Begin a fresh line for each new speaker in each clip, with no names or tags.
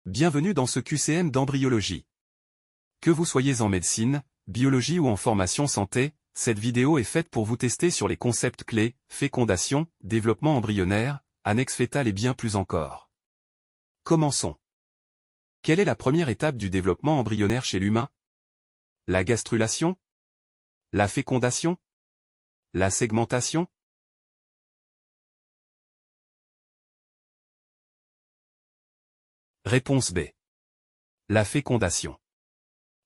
Bienvenue dans ce QCM d'embryologie. Que vous soyez en médecine, biologie ou en formation santé, cette vidéo est faite pour vous tester sur les concepts clés, fécondation, développement embryonnaire, annexe fétale et bien plus encore. Commençons. Quelle est la première étape du développement embryonnaire chez l'humain? La gastrulation? La fécondation? La segmentation? Réponse B. La fécondation.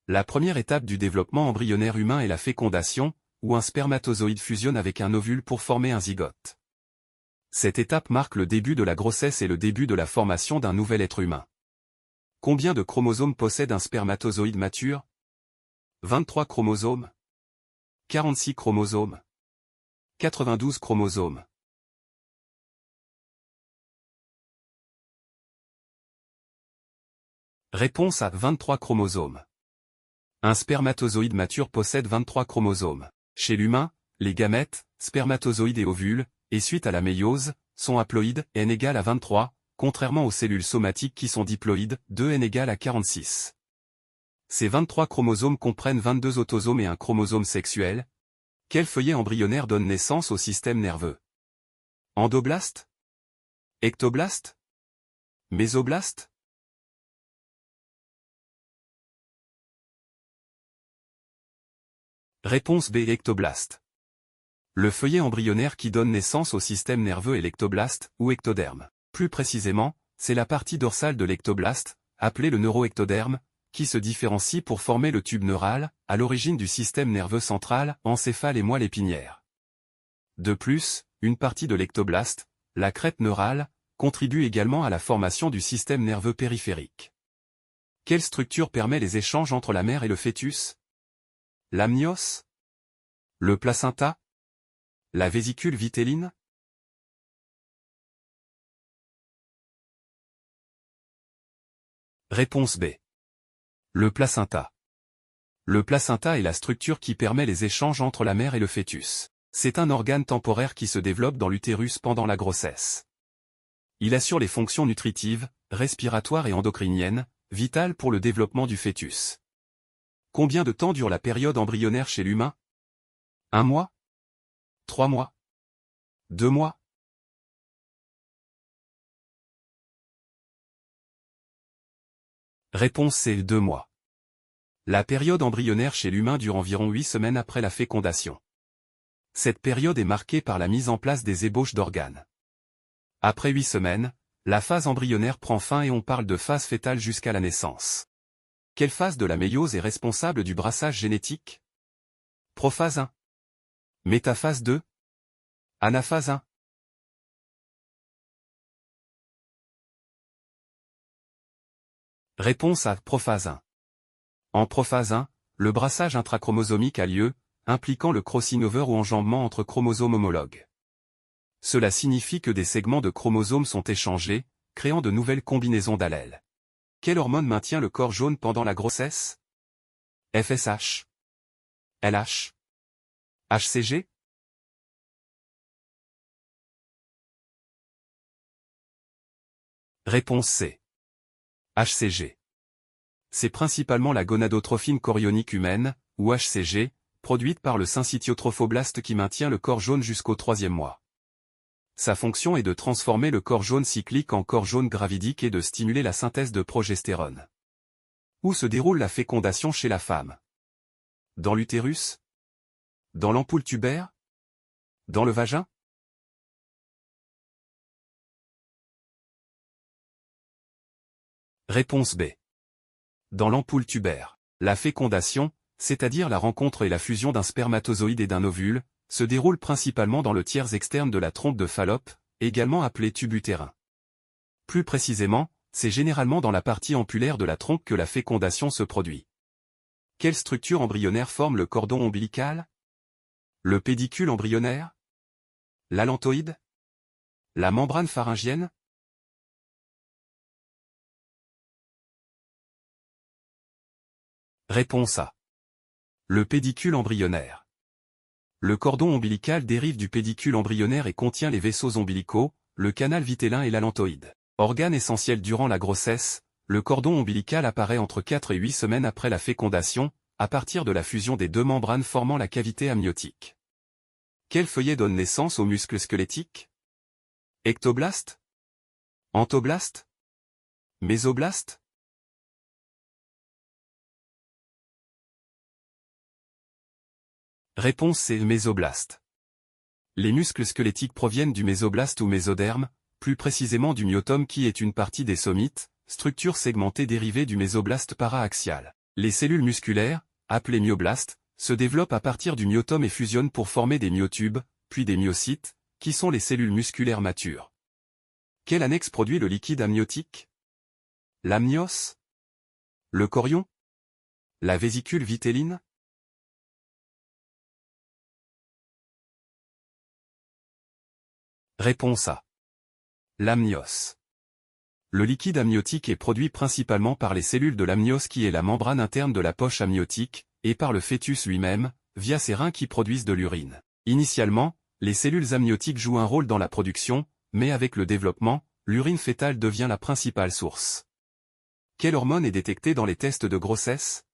La première étape du développement embryonnaire humain est la fécondation, où un spermatozoïde fusionne avec un ovule pour former un zygote. Cette étape marque le début de la grossesse et le début de la formation d'un nouvel être humain. Combien de chromosomes possède un spermatozoïde mature? 23 chromosomes. 46 chromosomes. 92 chromosomes. Réponse à 23 chromosomes. Un spermatozoïde mature possède 23 chromosomes. Chez l'humain, les gamètes, spermatozoïdes et ovules, et suite à la méiose, sont haploïdes, n égale à 23, contrairement aux cellules somatiques qui sont diploïdes, 2n égale à 46. Ces 23 chromosomes comprennent 22 autosomes et un chromosome sexuel. Quel feuillet embryonnaire donne naissance au système nerveux? Endoblaste? Ectoblaste? Mésoblaste? Réponse B. Ectoblaste. Le feuillet embryonnaire qui donne naissance au système nerveux est l'ectoblaste, ou ectoderme. Plus précisément, c'est la partie dorsale de l'ectoblaste, appelée le neuroectoderme, qui se différencie pour former le tube neural, à l'origine du système nerveux central, encéphale et moelle épinière. De plus, une partie de l'ectoblaste, la crête neurale, contribue également à la formation du système nerveux périphérique. Quelle structure permet les échanges entre la mère et le fœtus? L'amnios? Le placenta? La vésicule vitelline? Réponse B. Le placenta. Le placenta est la structure qui permet les échanges entre la mère et le fœtus. C'est un organe temporaire qui se développe dans l'utérus pendant la grossesse. Il assure les fonctions nutritives, respiratoires et endocriniennes, vitales pour le développement du fœtus. Combien de temps dure la période embryonnaire chez l'humain? 1 mois? 3 mois? 2 mois? Réponse C. 2 mois. La période embryonnaire chez l'humain dure environ 8 semaines après la fécondation. Cette période est marquée par la mise en place des ébauches d'organes. Après 8 semaines, la phase embryonnaire prend fin et on parle de phase fétale jusqu'à la naissance. Quelle phase de la méiose est responsable du brassage génétique? Prophase 1. Métaphase 2. Anaphase 1. Réponse à prophase 1. En prophase 1, le brassage intrachromosomique a lieu, impliquant le crossing over ou enjambement entre chromosomes homologues. Cela signifie que des segments de chromosomes sont échangés, créant de nouvelles combinaisons d'allèles. Quelle hormone maintient le corps jaune pendant la grossesse? FSH. LH. HCG? Réponse C. HCG. C'est principalement la gonadotrophine chorionique humaine, ou HCG, produite par le syncytiotrophoblaste qui maintient le corps jaune jusqu'au 3e mois. Sa fonction est de transformer le corps jaune cyclique en corps jaune gravidique et de stimuler la synthèse de progestérone. Où se déroule la fécondation chez la femme? Dans l'utérus? Dans l'ampoule tubaire? Dans le vagin? Réponse B. Dans l'ampoule tubaire. La fécondation, c'est-à-dire la rencontre et la fusion d'un spermatozoïde et d'un ovule, se déroule principalement dans le tiers externe de la trompe de Fallope, également appelé tube utérin. Plus précisément, c'est généralement dans la partie ampulaire de la trompe que la fécondation se produit. Quelle structure embryonnaire forme le cordon ombilical? Le pédicule embryonnaire? L'allantoïde? La membrane pharyngienne? Réponse A. Le pédicule embryonnaire. Le cordon ombilical dérive du pédicule embryonnaire et contient les vaisseaux ombilicaux, le canal vitellin et l'allantoïde. Organe essentiel durant la grossesse, le cordon ombilical apparaît entre 4 et 8 semaines après la fécondation, à partir de la fusion des deux membranes formant la cavité amniotique. Quel feuillet donne naissance aux muscles squelettiques? Ectoblast? Entoblast? Mésoblast? Réponse C. Mésoblast. Les muscles squelettiques proviennent du mésoblaste ou mésoderme, plus précisément du myotome qui est une partie des somites, structure segmentée dérivée du mésoblaste paraaxial. Les cellules musculaires, appelées myoblastes, se développent à partir du myotome et fusionnent pour former des myotubes, puis des myocytes, qui sont les cellules musculaires matures. Quelle annexe produit le liquide amniotique? L'amnios? Le chorion? La vésicule vitelline? Réponse A. L'amnios. Le liquide amniotique est produit principalement par les cellules de l'amnios qui est la membrane interne de la poche amniotique, et par le fœtus lui-même, via ses reins qui produisent de l'urine. Initialement, les cellules amniotiques jouent un rôle dans la production, mais avec le développement, l'urine fœtale devient la principale source. Quelle hormone est détectée dans les tests de grossesse?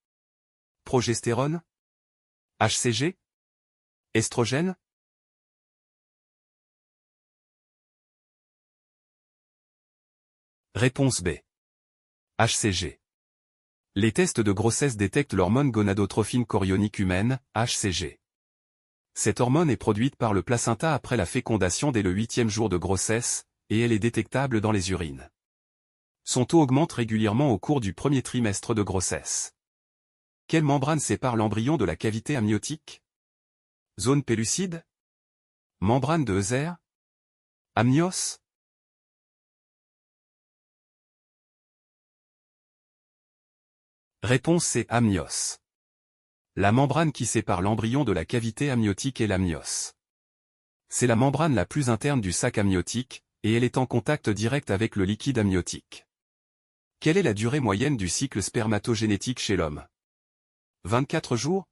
Progestérone? HCG? Estrogène? Réponse B. HCG. Les tests de grossesse détectent l'hormone gonadotrophine chorionique humaine, HCG. Cette hormone est produite par le placenta après la fécondation dès le 8e jour de grossesse, et elle est détectable dans les urines. Son taux augmente régulièrement au cours du premier trimestre de grossesse. Quelle membrane sépare l'embryon de la cavité amniotique? Zone pellucide? Membrane de Heuser? Amnios? Réponse C. Amnios. La membrane qui sépare l'embryon de la cavité amniotique est l'amnios. C'est la membrane la plus interne du sac amniotique, et elle est en contact direct avec le liquide amniotique. Quelle est la durée moyenne du cycle spermatogénétique chez l'homme? 24 jours?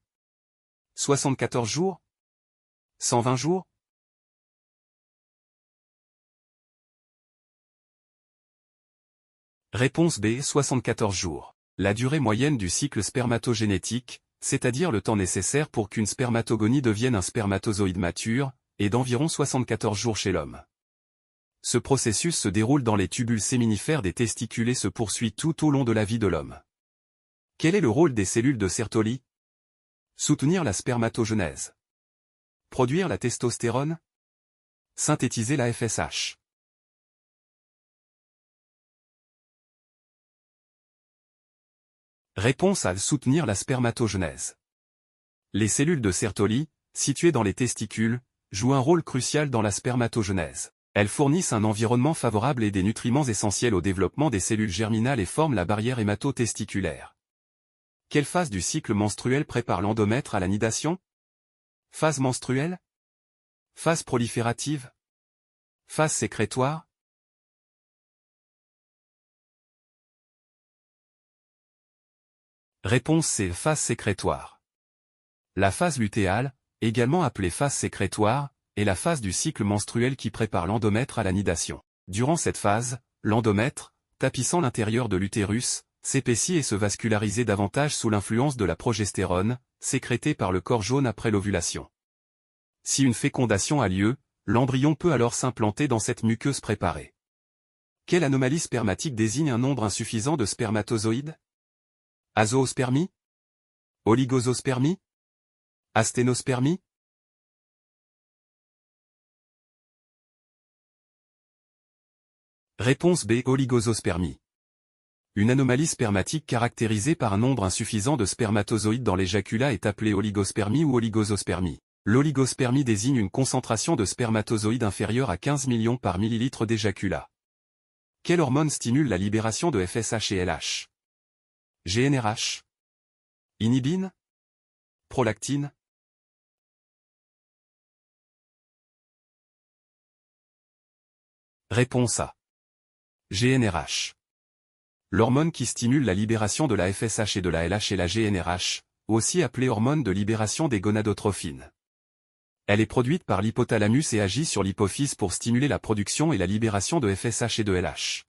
74 jours? 120 jours? Réponse B. 74 jours. La durée moyenne du cycle spermatogénétique, c'est-à-dire le temps nécessaire pour qu'une spermatogonie devienne un spermatozoïde mature, est d'environ 74 jours chez l'homme. Ce processus se déroule dans les tubules séminifères des testicules et se poursuit tout au long de la vie de l'homme. Quel est le rôle des cellules de Sertoli? Soutenir la spermatogenèse. Produire la testostérone? Synthétiser la FSH. Réponse A. Soutenir la spermatogenèse. Les cellules de Sertoli, situées dans les testicules, jouent un rôle crucial dans la spermatogenèse. Elles fournissent un environnement favorable et des nutriments essentiels au développement des cellules germinales et forment la barrière hémato-testiculaire. Quelle phase du cycle menstruel prépare l'endomètre à la nidation? Phase menstruelle? Phase proliférative? Phase sécrétoire? Réponse C. Phase sécrétoire. La phase lutéale, également appelée phase sécrétoire, est la phase du cycle menstruel qui prépare l'endomètre à la nidation. Durant cette phase, l'endomètre, tapissant l'intérieur de l'utérus, s'épaissit et se vascularise davantage sous l'influence de la progestérone, sécrétée par le corps jaune après l'ovulation. Si une fécondation a lieu, l'embryon peut alors s'implanter dans cette muqueuse préparée. Quelle anomalie spermatique désigne un nombre insuffisant de spermatozoïdes? Azoospermie? Oligosospermie? Asténospermie? Réponse B. Oligosospermie. Une anomalie spermatique caractérisée par un nombre insuffisant de spermatozoïdes dans l'éjaculat est appelée oligospermie ou oligosospermie. L'oligospermie désigne une concentration de spermatozoïdes inférieure à 15 millions par millilitre d'éjaculat. Quelle hormone stimule la libération de FSH et LH? GnRH? Inhibine? Prolactine? Réponse A. GnRH. L'hormone qui stimule la libération de la FSH et de la LH est la GnRH, aussi appelée hormone de libération des gonadotrophines. Elle est produite par l'hypothalamus et agit sur l'hypophyse pour stimuler la production et la libération de FSH et de LH.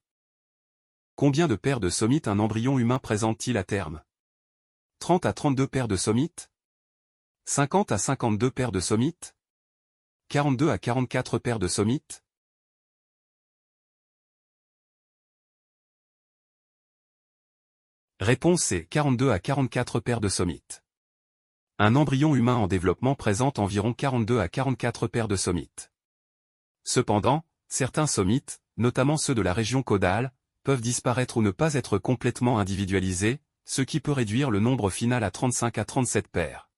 Combien de paires de somites un embryon humain présente-t-il à terme? 30 à 32 paires de somites? 50 à 52 paires de somites? 42 à 44 paires de somites? Réponse C. 42 à 44 paires de somites. Un embryon humain en développement présente environ 42 à 44 paires de somites. Cependant, certains somites, notamment ceux de la région caudale, peuvent disparaître ou ne pas être complètement individualisés, ce qui peut réduire le nombre final à 35 à 37 paires.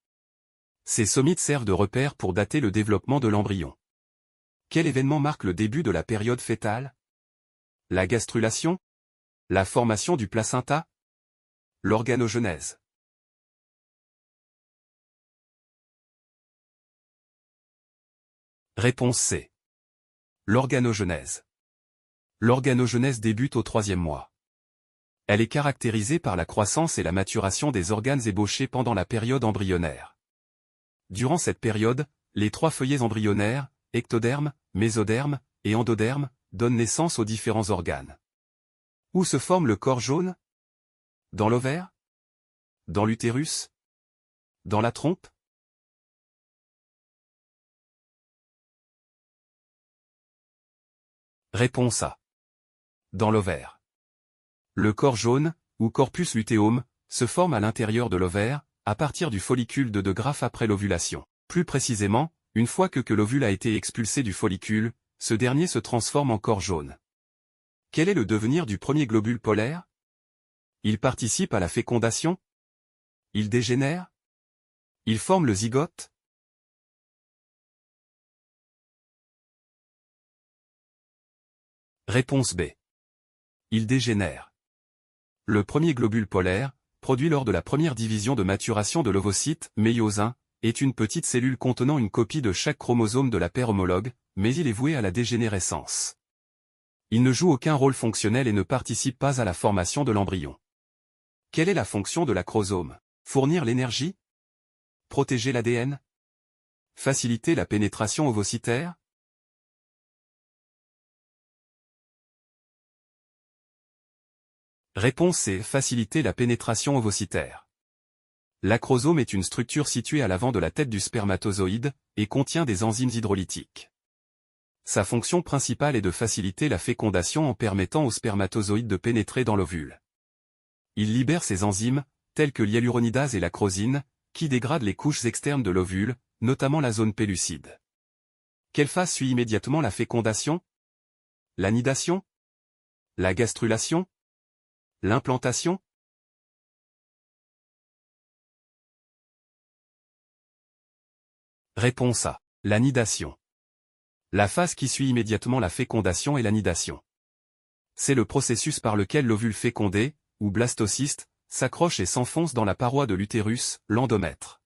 Ces somites servent de repère pour dater le développement de l'embryon. Quel événement marque le début de la période fœtale? La gastrulation? La formation du placenta? L'organogenèse. Réponse C. L'organogenèse. L'organogenèse débute au 3e mois. Elle est caractérisée par la croissance et la maturation des organes ébauchés pendant la période embryonnaire. Durant cette période, les 3 feuillets embryonnaires, ectoderme, mésoderme et endoderme, donnent naissance aux différents organes. Où se forme le corps jaune? Dans l'ovaire? Dans l'utérus? Dans la trompe? Réponse A. Dans l'ovaire. Le corps jaune, ou corpus luteum, se forme à l'intérieur de l'ovaire, à partir du follicule de Graaf après l'ovulation. Plus précisément, une fois que l'ovule a été expulsé du follicule, ce dernier se transforme en corps jaune. Quel est le devenir du premier globule polaire? Il participe à la fécondation? Il dégénère? Il forme le zygote? Réponse B. Il dégénère. Le premier globule polaire, produit lors de la première division de maturation de l'ovocyte, méiose 1, est une petite cellule contenant une copie de chaque chromosome de la paire homologue, mais il est voué à la dégénérescence. Il ne joue aucun rôle fonctionnel et ne participe pas à la formation de l'embryon. Quelle est la fonction de l'acrosome? Fournir l'énergie? Protéger l'ADN? Faciliter la pénétration ovocytaire? Réponse C. Faciliter la pénétration ovocytaire. L'acrosome est une structure située à l'avant de la tête du spermatozoïde, et contient des enzymes hydrolytiques. Sa fonction principale est de faciliter la fécondation en permettant au spermatozoïde de pénétrer dans l'ovule. Il libère ces enzymes, telles que l'hyaluronidase et l'acrosine, qui dégradent les couches externes de l'ovule, notamment la zone pellucide. Quelle phase suit immédiatement la fécondation? La nidation? La gastrulation? L'implantation? Réponse A. La nidation. La phase qui suit immédiatement la fécondation est la nidation. C'est le processus par lequel l'ovule fécondé, ou blastocyste, s'accroche et s'enfonce dans la paroi de l'utérus, l'endomètre.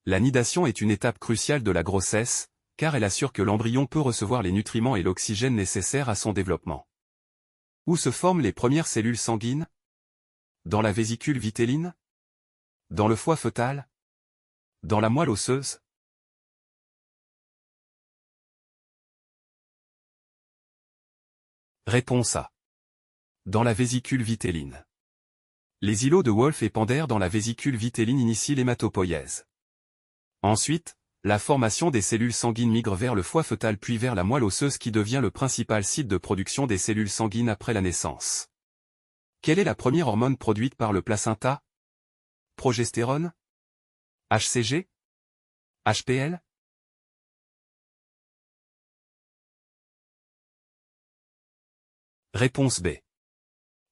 La nidation est une étape cruciale de la grossesse, car elle assure que l'embryon peut recevoir les nutriments et l'oxygène nécessaires à son développement. Où se forment les premières cellules sanguines? Dans la vésicule vitelline? Dans le foie fœtal? Dans la moelle osseuse? Réponse A. Dans la vésicule vitelline. Les îlots de Wolff et Pander dans la vésicule vitelline initient l'hématopoïèse. Ensuite, la formation des cellules sanguines migre vers le foie fœtal puis vers la moelle osseuse qui devient le principal site de production des cellules sanguines après la naissance. Quelle est la première hormone produite par le placenta? Progestérone? HCG? HPL? Réponse B.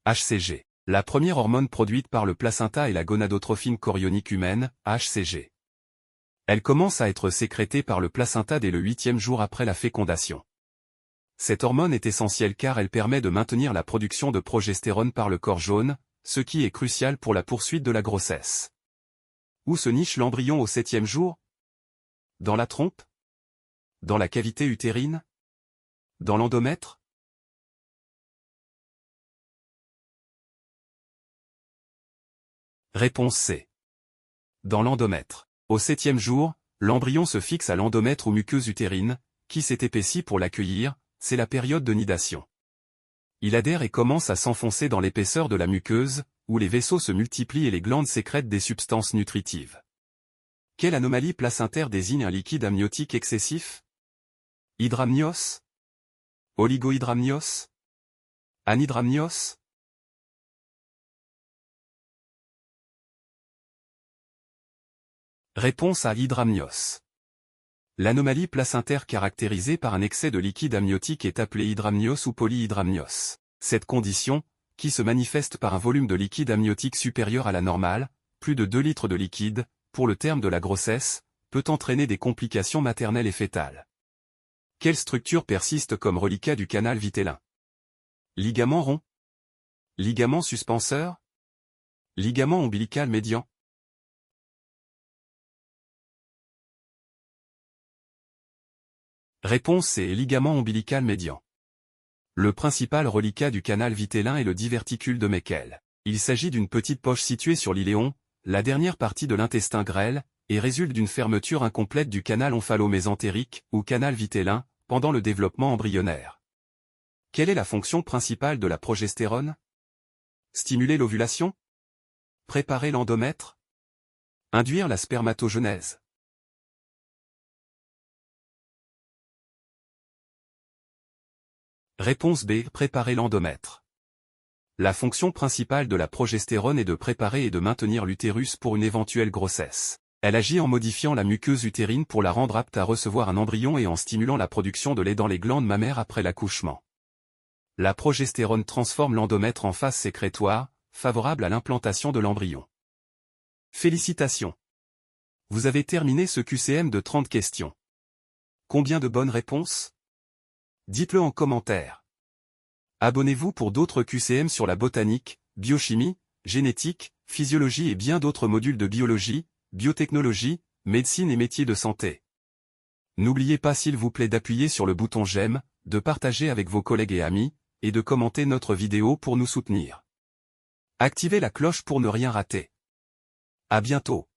HCG. La première hormone produite par le placenta est la gonadotrophine chorionique humaine, HCG. Elle commence à être sécrétée par le placenta dès le 8e jour après la fécondation. Cette hormone est essentielle car elle permet de maintenir la production de progestérone par le corps jaune, ce qui est crucial pour la poursuite de la grossesse. Où se niche l'embryon au 7e jour? Dans la trompe? Dans la cavité utérine? Dans l'endomètre? Réponse C. Dans l'endomètre. Au 7e jour, l'embryon se fixe à l'endomètre ou muqueuse utérine, qui s'est épaissie pour l'accueillir, c'est la période de nidation. Il adhère et commence à s'enfoncer dans l'épaisseur de la muqueuse, où les vaisseaux se multiplient et les glandes sécrètent des substances nutritives. Quelle anomalie placentaire désigne un liquide amniotique excessif? Hydramnios? Oligohydramnios? Anhydramnios? Réponse à hydramnios. L'anomalie placentaire caractérisée par un excès de liquide amniotique est appelée hydramnios ou polyhydramnios. Cette condition, qui se manifeste par un volume de liquide amniotique supérieur à la normale, plus de 2 litres de liquide, pour le terme de la grossesse, peut entraîner des complications maternelles et fœtales. Quelle structure persiste comme reliquat du canal vitellin? Ligament rond? Ligament suspenseur? Ligament ombilical médian? Réponse C. Ligament ombilical médian. Le principal reliquat du canal vitellin est le diverticule de Meckel. Il s'agit d'une petite poche située sur l'iléon, la dernière partie de l'intestin grêle, et résulte d'une fermeture incomplète du canal omphalo-mésentérique, ou canal vitellin, pendant le développement embryonnaire. Quelle est la fonction principale de la progestérone? Stimuler l'ovulation? Préparer l'endomètre? Induire la spermatogenèse? Réponse B. Préparer l'endomètre. La fonction principale de la progestérone est de préparer et de maintenir l'utérus pour une éventuelle grossesse. Elle agit en modifiant la muqueuse utérine pour la rendre apte à recevoir un embryon et en stimulant la production de lait dans les glandes mammaires après l'accouchement. La progestérone transforme l'endomètre en phase sécrétoire, favorable à l'implantation de l'embryon. Félicitations! Vous avez terminé ce QCM de 30 questions. Combien de bonnes réponses? Dites-le en commentaire. Abonnez-vous pour d'autres QCM sur la botanique, biochimie, génétique, physiologie et bien d'autres modules de biologie, biotechnologie, médecine et métiers de santé. N'oubliez pas s'il vous plaît d'appuyer sur le bouton j'aime, de partager avec vos collègues et amis, et de commenter notre vidéo pour nous soutenir. Activez la cloche pour ne rien rater. À bientôt.